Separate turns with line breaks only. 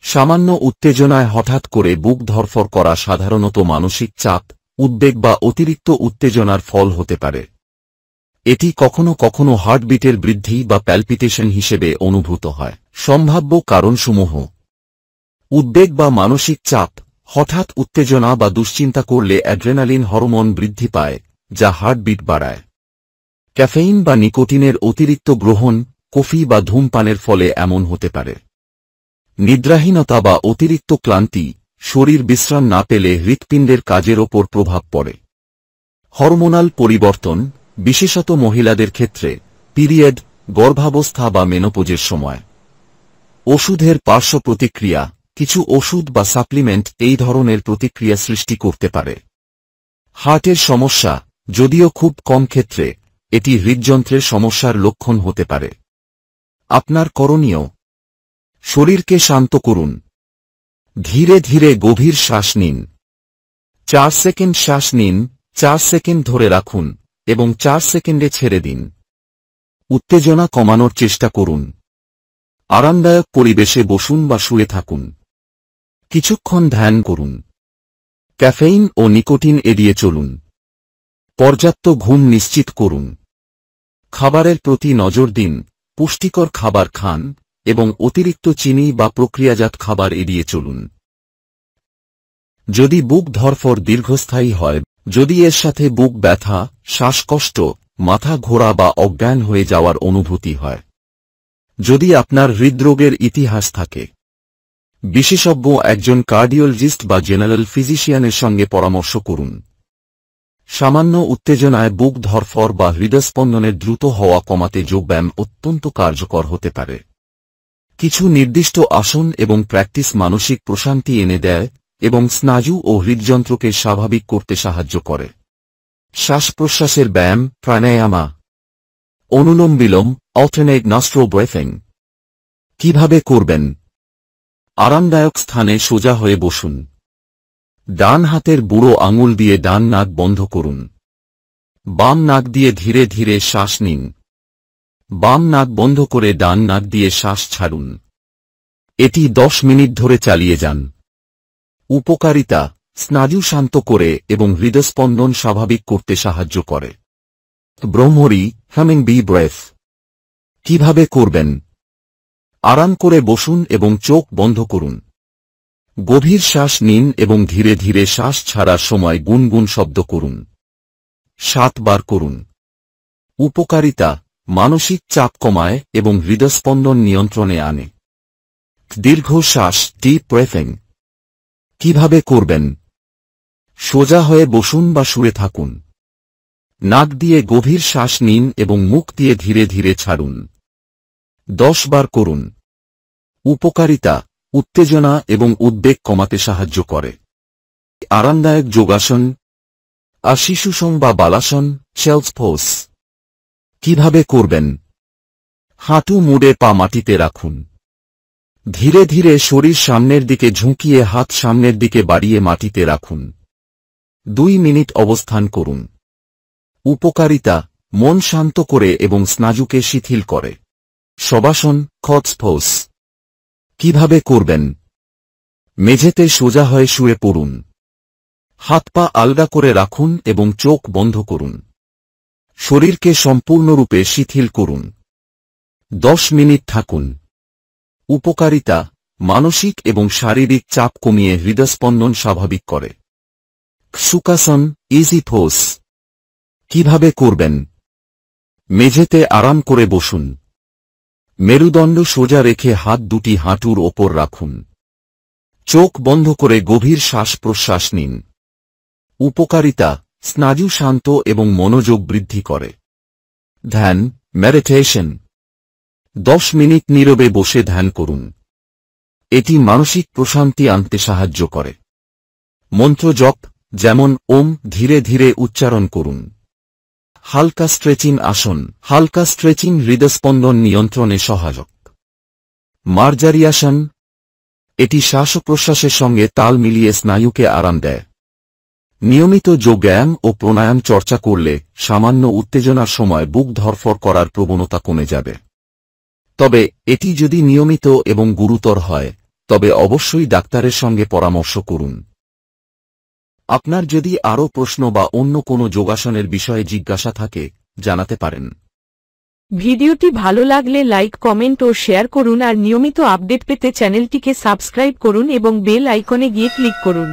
সামান্য উত্তেজনায় হঠাৎ করে বুক ধড়ফড় করা সাধারণত মানসিক চাপ, উদ্বেগ বা অতিরিক্ত উত্তেজনার ফল হতে পারে। এটি কখনো কখনো হার্টবিটের বৃদ্ধি বা প্যালপিটেশন হিসেবে অনুভূত হয়। সম্ভাব্য কারণসমূহ: উদ্বেগ বা মানসিক চাপ, হঠাৎ উত্তেজনা বা দুশ্চিন্তা করলে অ্যাড্রেনালিন হরমোন বৃদ্ধি পায়, যা হার্টবিট বাড়ায়। ক্যাফেইন বা নিকোটিনের অতিরিক্ত গ্রহণ, কফি বা ধূমপানের ফলে এমন হতে পারে। নিদ্রাহীনতা বা অতিরিক্ত ক্লান্তি, শরীর বিশ্রাম না পেলে হৃৎপিণ্ডের কাজের ওপর প্রভাব পড়ে। হরমোনাল পরিবর্তন, বিশেষত মহিলাদের ক্ষেত্রে, পিরিয়ড, গর্ভাবস্থা বা মেনোপোজের সময়। ওষুধের পার্শ্ব প্রতিক্রিয়া, কিছু ওষুধ বা সাপ্লিমেন্ট এই ধরনের প্রতিক্রিয়া সৃষ্টি করতে পারে। হার্টের সমস্যা, যদিও খুব কম ক্ষেত্রে, এটি হৃদযন্ত্রের সমস্যার লক্ষণ হতে পারে। আপনার করণীয়: শরীরকে শান্ত করুন। ধীরে ধীরে গভীর শ্বাস নিন। 4 সেকেন্ড শ্বাস নিন, 4 সেকেন্ড ধরে রাখুন, এবং 4 সেকেন্ডে ছেড়ে দিন। উত্তেজনা কমানোর চেষ্টা করুন। আরামদায়ক পরিবেশে বসুন বা শুয়ে থাকুন। কিছুক্ষণ ধ্যান করুন। ক্যাফেইন ও নিকোটিন এড়িয়ে চলুন। পর্যাপ্ত ঘুম নিশ্চিত করুন। খাবারের প্রতি নজর দিন, পুষ্টিকর খাবার খান, এবং অতিরিক্ত চিনি বা প্রক্রিয়াজাত খাবার এড়িয়ে চলুন। যদি বুক ধড়ফড় দীর্ঘস্থায়ী হয়, যদি এর সাথে বুক ব্যথা, শ্বাসকষ্ট, মাথা ঘোরা বা অজ্ঞান হয়ে যাওয়ার অনুভূতি হয়, যদি আপনার হৃদরোগের ইতিহাস থাকে, বিশেষজ্ঞ একজন কার্ডিওলজিস্ট বা জেনারেল ফিজিশিয়ানের সঙ্গে পরামর্শ করুন। সামান্য উত্তেজনায় বুক ধড়ফড় বা হৃদস্পন্দনের দ্রুত হওয়া কমাতে যোগব্যায়াম অত্যন্ত কার্যকর হতে পারে। কিছু নির্দিষ্ট আসন এবং প্র্যাকটিস মানসিক প্রশান্তি এনে দেয় এবং স্নায়ু ও হৃদযন্ত্রকে স্বাভাবিক করতে সাহায্য করে। শ্বাস-প্রশ্বাসের ব্যায়াম, প্রাণায়ামা, অনুলোম বিলোম, অল্টারনেট নস্ট্রল ব্রেথিং। কিভাবে করবেন? আরামদায়ক স্থানে সোজা হয়ে বসুন। ডান হাতের বুড়ো আঙুল দিয়ে ডান নাক বন্ধ করুন। বাম নাক দিয়ে ধীরে ধীরে শ্বাস নিন। বাম নাক বন্ধ করে ডান নাক দিয়ে শ্বাস ছাড়ুন। এটি 10 মিনিট ধরে চালিয়ে যান। উপকারিতা: স্নায়ু শান্ত করে এবং হৃদস্পন্দন স্বাভাবিক করতে সাহায্য করে। ব্রহ্মরি, হামিং বি ব্রেথ। কিভাবে করবেন? আরাম করে বসুন এবং চোখ বন্ধ করুন। গভীর শ্বাস নিন এবং ধীরে ধীরে শ্বাস ছাড়ার সময় গুনগুন শব্দ করুন। 7 বার করুন। উপকারিতা: মানসিক চাপ কমায় এবং হৃদস্পন্দন নিয়ন্ত্রণে আনে। দীর্ঘ শ্বাস, ডিপ ব্রেথিং। কিভাবে করবেন? সোজা হয়ে বসুন বা শুয়ে থাকুন। নাক দিয়ে গভীর শ্বাস নিন এবং মুখ দিয়ে ধীরে ধীরে ছাড়ুন। 10 বার করুন। উপকারিতা: উত্তেজনা এবং উদ্বেগ কমাতে সাহায্য করে। আরামদায়ক যোগাসন, শিশুসন বা বালাসন, চেলস পোজ। কিভাবে করবেন? হাঁটু মুড়ে পা মাটিতে রাখুন। ধীরে ধীরে শরীর সামনের দিকে ঝুঁকিয়ে হাত সামনের দিকে বাড়িয়ে মাটিতে রাখুন। 2 মিনিট অবস্থান করুন। উপকারিতা: মন শান্ত করে এবং স্নায়ুকে শিথিল করে। শবাসন, কটস পোজ। কিভাবে করবেন? মেঝেতে সোজা হয়ে শুয়ে পড়ুন। হাত পা আলগা করে রাখুন এবং চোখ বন্ধ করুন। শরীরকে সম্পূর্ণরূপে শিথিল করুন। 10 মিনিট থাকুন। উপকারিতা: মানসিক এবং শারীরিক চাপ কমিয়ে হৃদস্পন্দন স্বাভাবিক করে। সুখাসন, ইজি পোজ। কিভাবে করবেন? মেঝেতে আরাম করে বসুন। মেরুদণ্ড সোজা রেখে হাত দুটি হাঁটুর ওপর রাখুন। চোখ বন্ধ করে গভীর শ্বাস-প্রশ্বাস নিন। উপকারিতা: স্নায়ু শান্ত এবং মনোযোগ বৃদ্ধি করে। ধ্যান, মেডিটেশন। 10 মিনিট নীরবে বসে ধ্যান করুন। এটি মানসিক প্রশান্তি আনতে সাহায্য করে। মন্ত্র জপ, যেমন ওম, ধীরে ধীরে উচ্চারণ করুন। হালকা স্ট্রেচিং আসন। হালকা স্ট্রেচিং হৃদস্পন্দন নিয়ন্ত্রণে সহায়ক। মার্জারিয়াসন। এটি শ্বাস-প্রশ্বাসের সঙ্গে তাল মিলিয়ে স্নায়ুকে আরাম দেয়। নিয়মিত যোগব্যায়াম ও প্রাণায়াম চর্চা করলে সামান্য উত্তেজনার সময় বুক ধড়ফড় করার প্রবণতা কমে যাবে। তবে এটি যদি নিয়মিত এবং গুরুতর হয়, তবে অবশ্যই ডাক্তারের সঙ্গে পরামর্শ করুন। আপনার যদি আরও প্রশ্ন বা অন্য কোনো যোগাসনের বিষয়ে জিজ্ঞাসা থাকে জানাতে পারেন।
ভিডিওটি ভালো লাগলে লাইক, কমেন্ট ও শেয়ার করুন আর নিয়মিত আপডেট পেতে চ্যানেলটিকে সাবস্ক্রাইব করুন এবং বেল আইকনে গিয়ে ক্লিক করুন।